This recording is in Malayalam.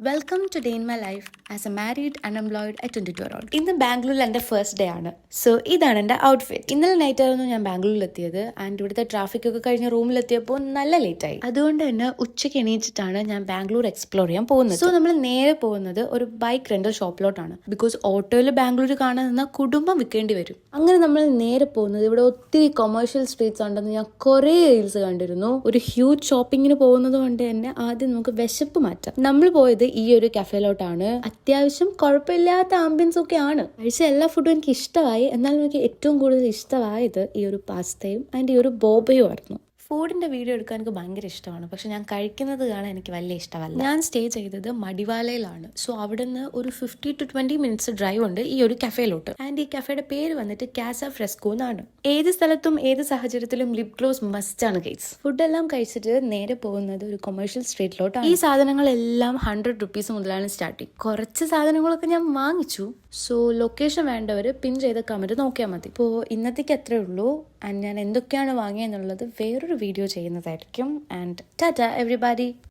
Welcome to day in my life as a married unemployed at 22-year-old. ഇന്ന് ബാംഗ്ലൂരിൽ എൻ്റെ ഫസ്റ്റ് ഡേ ആണ്. സോ ഇതാണ് എൻ്റെ ഔട്ട്ഫിറ്റ്. ഇന്നലെ നൈറ്റ് ആയിരുന്നു ഞാൻ ബാംഗ്ലൂരിൽ എത്തിയത്. ആൻഡ് ഇവിടുത്തെ ട്രാഫിക് ഒക്കെ കഴിഞ്ഞ് റൂമിലെത്തിയപ്പോൾ നല്ല ലേറ്റായി. അതുകൊണ്ട് തന്നെ ഉച്ചയ്ക്ക് എണീച്ചിട്ടാണ് ഞാൻ ബാംഗ്ലൂർ എക്സ്പ്ലോർ ചെയ്യാൻ പോകുന്നത്. സോ നമ്മൾ നേരെ പോകുന്നത് ഒരു ബൈക്ക് റെന്റൽ ഷോപ്പിലോട്ടാണ്. ബിക്കോസ് ഓട്ടോയിൽ ബാംഗ്ലൂർ കാണാൻ നിന്നാൽ കുടുംബം വിൽക്കേണ്ടി വരും. അങ്ങനെ നമ്മൾ നേരെ പോകുന്നത് ഇവിടെ ഒത്തിരി കൊമേഴ്ഷ്യൽ സ്ട്രീറ്റ്സ് ഉണ്ടെന്ന് ഞാൻ കുറേ റീൽസ് കണ്ടിരുന്നു. ഒരു ഹ്യൂജ് ഷോപ്പിങ്ങിന് പോകുന്നത് കൊണ്ട് തന്നെ ആദ്യം നമുക്ക് വിശപ്പ് മാറ്റാം. നമ്മൾ പോയത് ഈ ഒരു കഫേലോട്ടാണ്. അത്യാവശ്യം കുഴപ്പമില്ലാത്ത ആംബിയൻസ് ഒക്കെ ആണ്. കഴിച്ച എല്ലാ ഫുഡും എനിക്ക് ഇഷ്ടമായി. എന്നാലും എനിക്ക് ഏറ്റവും കൂടുതൽ ഇഷ്ടമായത് ഈ ഒരു പാസ്തയും ആൻഡ് ഈ ഒരു ബോബയും ആയിരുന്നു. ഫുഡിൻ്റെ വീഡിയോ എടുക്കാൻ എനിക്ക് ഭയങ്കര ഇഷ്ടമാണ്. പക്ഷെ ഞാൻ കഴിക്കുന്നത് കാണാൻ എനിക്ക് വലിയ ഇഷ്ടമല്ല. ഞാൻ സ്റ്റേ ചെയ്തത് മടിവാലയിലാണ്. സോ അവിടെ നിന്ന് ഒരു 15 to 20 minutes ഡ്രൈവ് ഉണ്ട് ഈ ഒരു കഫേയിലോട്ട്. ആൻഡ് ഈ കഫേയുടെ പേര് വന്നിട്ട് കാസ ഫ്രെസ്കോ എന്നാണ്. ഏത് സ്ഥലത്തും ഏത് സാഹചര്യത്തിലും ലിപ് ഗ്ലോസ് മസ്റ്റ് ആണ് ഗൈസ്. ഫുഡെല്ലാം കഴിച്ചിട്ട് നേരെ പോകുന്നത് ഒരു കൊമേഴ്ഷ്യൽ സ്ട്രീറ്റിലോട്ടാണ്. ഈ സാധനങ്ങളെല്ലാം 100 rupees മുതലാണ് സ്റ്റാർട്ടിങ്. കുറച്ച് സാധനങ്ങളൊക്കെ ഞാൻ വാങ്ങിച്ചു. സോ ലൊക്കേഷൻ വേണ്ടവർ പിൻ ചെയ്ത കമന്റ് നോക്കിയാൽ മതി. ഇപ്പോൾ ഇന്നത്തേക്ക് അത്രേ ഉള്ളൂ. ആൻഡ് ഞാൻ എന്തൊക്കെയാണ് വാങ്ങിയെന്നുള്ളത് വേറൊരു വീഡിയോ ചെയ്യുന്നതായിരിക്കും. And Tata everybody.